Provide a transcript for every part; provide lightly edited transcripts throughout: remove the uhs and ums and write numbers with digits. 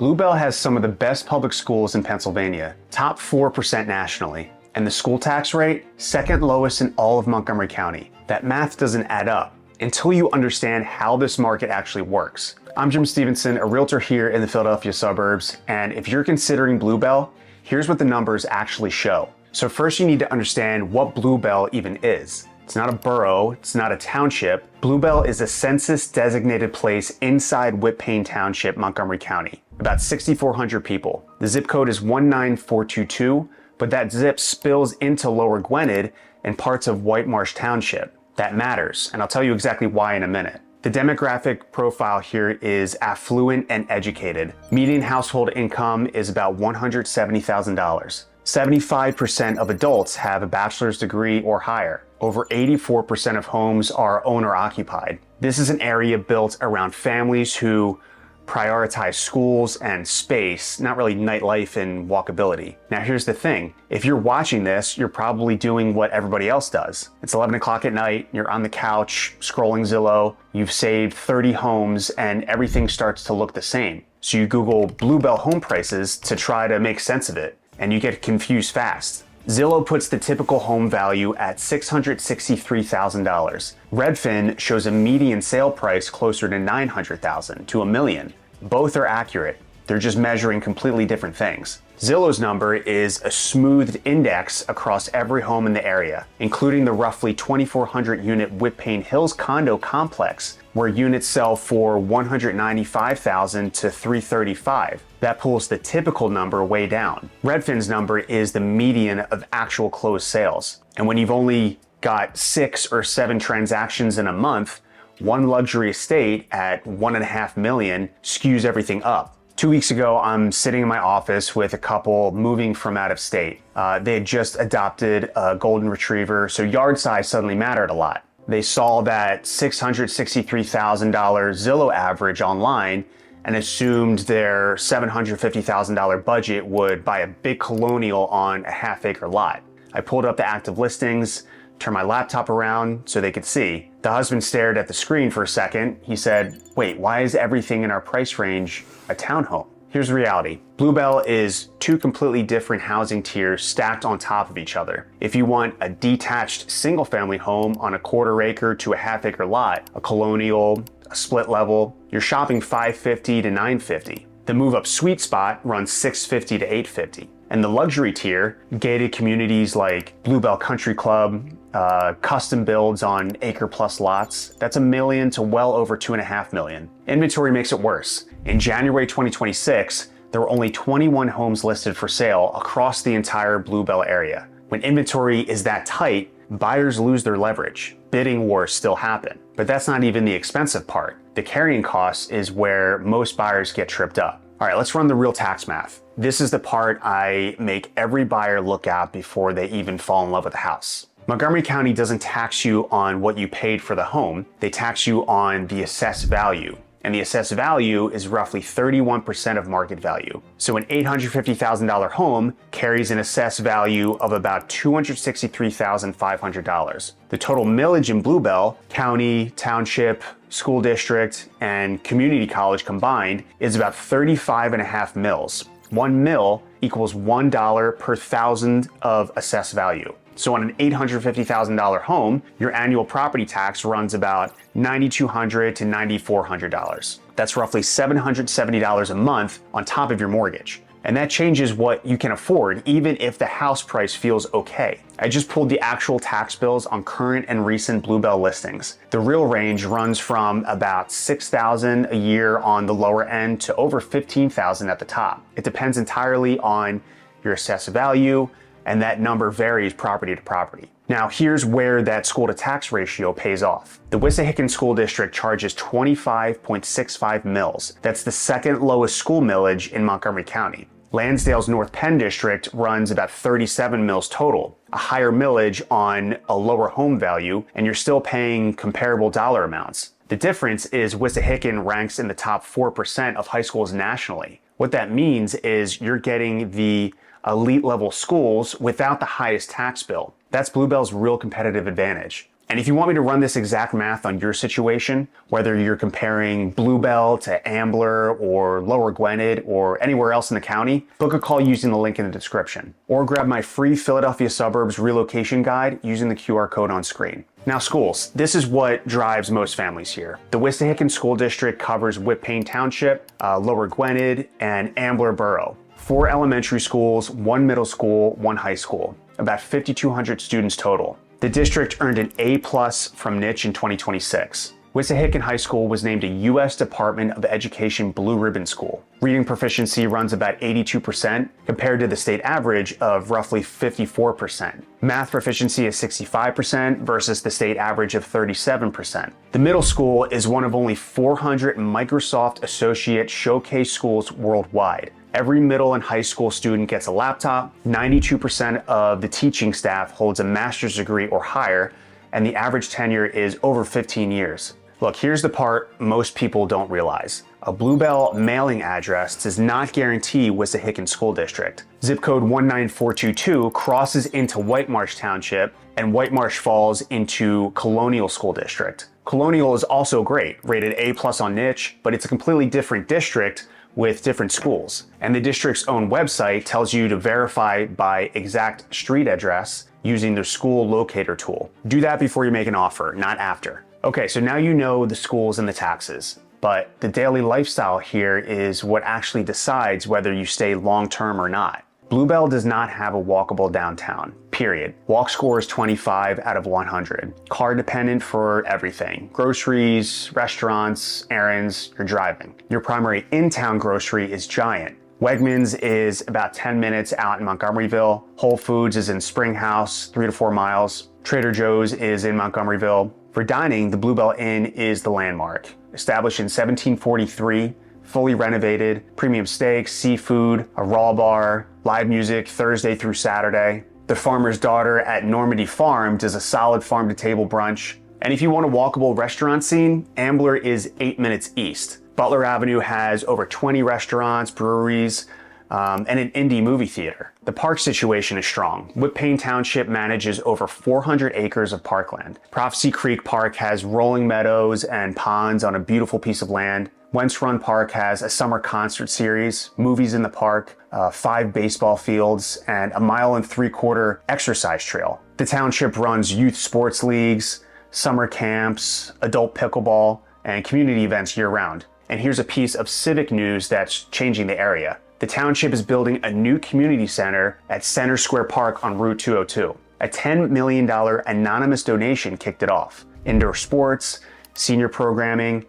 Bluebell has some of the best public schools in Pennsylvania, top 4% nationally, and the school tax rate, second lowest in all of Montgomery County. That math doesn't add up until you understand how this market actually works. I'm Jim Stevenson, a realtor here in the Philadelphia suburbs, and if you're considering Bluebell, here's what the numbers actually show. So first you need to understand what Bluebell even is. It's not a borough, it's not a township. Bluebell is a census-designated place inside Whitpain Township, Montgomery County. About 6,400 people. The zip code is 19422, but that zip spills into Lower Gwinnett and parts of White Marsh Township. That matters, and I'll tell you exactly why in a minute. The demographic profile here is affluent and educated. Median household income is about $170,000. 75% of adults have a bachelor's degree or higher. Over 84% of homes are owner-occupied. This is an area built around families who prioritize schools and space, not really nightlife and walkability. Now here's the thing, if you're watching this, you're probably doing what everybody else does. It's 11 o'clock at night, you're on the couch, scrolling Zillow, you've saved 30 homes, and everything starts to look the same. So you Google Bluebell home prices to try to make sense of it, and you get confused fast. Zillow puts the typical home value at $663,000. Redfin shows a median sale price closer to $900,000 to $1 million. Both are accurate. They're just measuring completely different things. Zillow's number is a smoothed index across every home in the area, including the roughly 2,400 unit Whitpain Hills condo complex, where units sell for $195,000 to $335,000. That pulls the typical number way down. Redfin's number is the median of actual closed sales. And when you've only got 6 or 7 transactions in a month, one luxury estate at $1.5 million skews everything up. 2 weeks ago, I'm sitting in my office with a couple moving from out of state. They had just adopted a golden retriever, so yard size suddenly mattered a lot. They saw that $663,000 Zillow average online and assumed their $750,000 budget would buy a big colonial on a half-acre lot. I pulled up the active listings, turned my laptop around so they could see. The husband stared at the screen for a second. He said, "Wait, why is everything in our price range a townhome?" Here's the reality. Bluebell is 2 completely different housing tiers stacked on top of each other. If you want a detached single-family home on a quarter-acre to a half-acre lot, a colonial, a split level, you're shopping $550 to $950. The move-up sweet spot runs $650 to $850. And the luxury tier, gated communities like Bluebell Country Club, custom builds on acre-plus lots, that's $1 million to well over $2.5 million. Inventory makes it worse. In January 2026, there were only 21 homes listed for sale across the entire Bluebell area. When inventory is that tight, buyers lose their leverage. Bidding wars still happen. But that's not even the expensive part. The carrying cost is where most buyers get tripped up. All right, let's run the real tax math. This is the part I make every buyer look at before they even fall in love with the house. Montgomery County doesn't tax you on what you paid for the home. They tax you on the assessed value. And the assessed value is roughly 31% of market value. So an $850,000 home carries an assessed value of about $263,500. The total millage in Bluebell, county, township, school district, and community college combined is about 35.5 mils. 1 mil equals $1 per thousand of assessed value. So on an $850,000 home, your annual property tax runs about $9,200 to $9,400. That's roughly $770 a month on top of your mortgage. And that changes what you can afford, even if the house price feels okay. I just pulled the actual tax bills on current and recent Bluebell listings. The real range runs from about $6,000 a year on the lower end to over $15,000 at the top. It depends entirely on your assessed value, and that number varies property to property. Now here's where that school to tax ratio pays off. The Wissahickon School District charges 25.65 mils. That's the second lowest school millage in Montgomery County. Lansdale's North Penn District runs about 37 mils total, a higher millage on a lower home value, and you're still paying comparable dollar amounts. The difference is Wissahickon ranks in the top 4% of high schools nationally. What that means is you're getting the elite level schools without the highest tax bill. That's Bluebell's real competitive advantage. And if you want me to run this exact math on your situation, whether you're comparing Bluebell to Ambler or Lower Gwinnett or anywhere else in the county, book a call using the link in the description. Or grab my free Philadelphia Suburbs relocation guide using the QR code on screen. Now schools, this is what drives most families here. The Wissahickon School District covers Whippane Township, Lower Gwinnett, and Ambler Borough. 4 elementary schools, 1 middle school, 1 high school. About 5,200 students total. The district earned an A+ from Niche in 2026. Wissahickon High School was named a U.S. Department of Education Blue Ribbon School. Reading proficiency runs about 82% compared to the state average of roughly 54%. Math proficiency is 65% versus the state average of 37%. The middle school is one of only 400 Microsoft Associate Showcase schools worldwide. Every middle and high school student gets a laptop, 92% of the teaching staff holds a master's degree or higher, and the average tenure is over 15 years. Look, here's the part most people don't realize. A Bluebell mailing address does not guarantee Wissahickon School District. Zip code 19422 crosses into White Marsh Township, and White Marsh falls into Colonial School District. Colonial is also great, rated A+ on Niche, but it's a completely different district with different schools. And the district's own website tells you to verify by exact street address using their school locator tool. Do that before you make an offer, not after. Okay, so now you know the schools and the taxes, but the daily lifestyle here is what actually decides whether you stay long-term or not. Bluebell does not have a walkable downtown, period. Walk score is 25 out of 100. Car dependent for everything. Groceries, restaurants, errands, you're driving. Your primary in-town grocery is Giant. Wegmans is about 10 minutes out in Montgomeryville. Whole Foods is in Springhouse, 3 to 4 miles. Trader Joe's is in Montgomeryville. For dining, the Bluebell Inn is the landmark. Established in 1743, fully renovated, premium steaks, seafood, a raw bar, live music Thursday through Saturday. The Farmer's Daughter at Normandy Farm does a solid farm-to-table brunch. And if you want a walkable restaurant scene, Ambler is 8 minutes east. Butler Avenue has over 20 restaurants, breweries, and an indie movie theater. The park situation is strong. Whippane Township manages over 400 acres of parkland. Prophecy Creek Park has rolling meadows and ponds on a beautiful piece of land. Wentz Run Park has a summer concert series, movies in the park, 5 baseball fields, and a 1.75-mile exercise trail. The township runs youth sports leagues, summer camps, adult pickleball, and community events year-round. And here's a piece of civic news that's changing the area. The township is building a new community center at Center Square Park on Route 202. A $10 million anonymous donation kicked it off. Indoor sports, senior programming,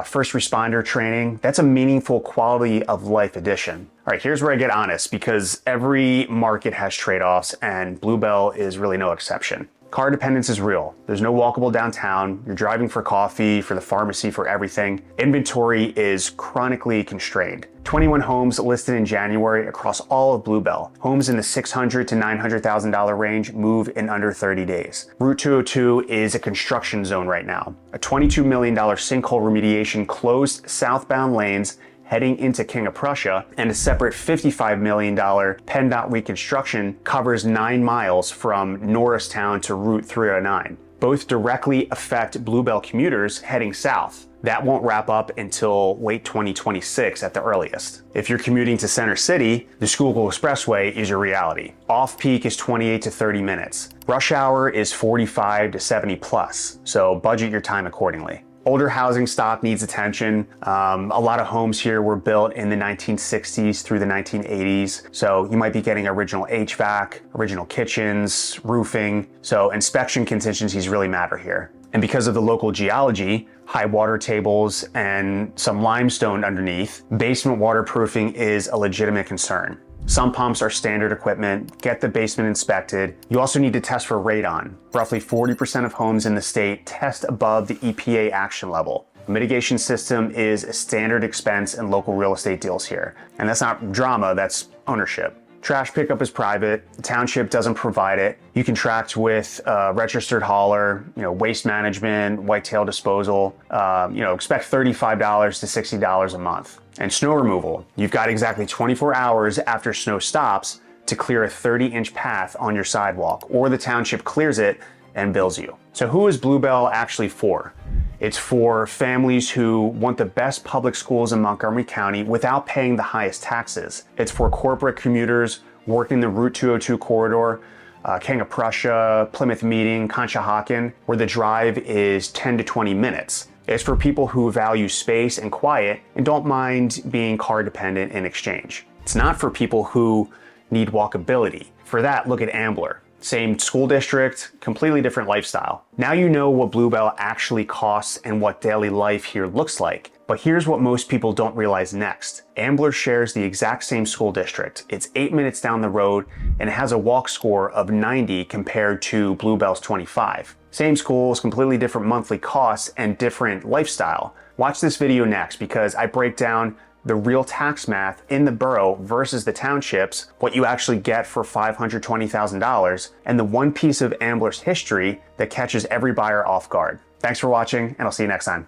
first responder training. That's a meaningful quality of life addition. All right, here's where I get honest, because every market has trade-offs and Bluebell is really no exception. Car dependence is real. There's no walkable downtown. You're driving for coffee, for the pharmacy, for everything. Inventory is chronically constrained. 21 homes listed in January across all of Bluebell. Homes in the $600,000 to $900,000 range move in under 30 days. Route 202 is a construction zone right now. A $22 million sinkhole remediation closed southbound lanes heading into King of Prussia, and a separate $55 million PennDOT reconstruction covers 9 miles from Norristown to Route 309. Both directly affect Bluebell commuters heading south. That won't wrap up until late 2026 at the earliest. If you're commuting to Center City, the Schuylkill Expressway is your reality. Off-peak is 28 to 30 minutes. Rush hour is 45 to 70 plus, so budget your time accordingly. Older housing stock needs attention. A lot of homes here were built in the 1960s through the 1980s. So you might be getting original HVAC, original kitchens, roofing. So inspection contingencies really matter here. And because of the local geology, high water tables and some limestone underneath, basement waterproofing is a legitimate concern. Some pumps are standard equipment. Get the basement inspected. You also need to test for radon. Roughly 40% of homes in the state test above the EPA action level. A mitigation system is a standard expense in local real estate deals here. And that's not drama, that's ownership. Trash pickup is private. The township doesn't provide it. You contract with a registered hauler, waste management, whitetail disposal. Expect $35 to $60 a month. And snow removal. You've got exactly 24 hours after snow stops to clear a 30-inch path on your sidewalk, or the township clears it and bills you. So who is Bluebell actually for? It's for families who want the best public schools in Montgomery County without paying the highest taxes. It's for corporate commuters working the Route 202 corridor, King of Prussia, Plymouth Meeting, Wissahickon, where the drive is 10 to 20 minutes. It's for people who value space and quiet and don't mind being car dependent in exchange. It's not for people who need walkability. For that, look at Ambler. Same school district, completely different lifestyle. Now you know what Bluebell actually costs and what daily life here looks like. But here's what most people don't realize next. Ambler shares the exact same school district. It's 8 minutes down the road and it has a walk score of 90 compared to Bluebell's 25. Same schools, completely different monthly costs and different lifestyle. Watch this video next because I break down the real tax math in the borough versus the townships, what you actually get for $520,000, and the one piece of Ambler's history that catches every buyer off guard. Thanks for watching, and I'll see you next time.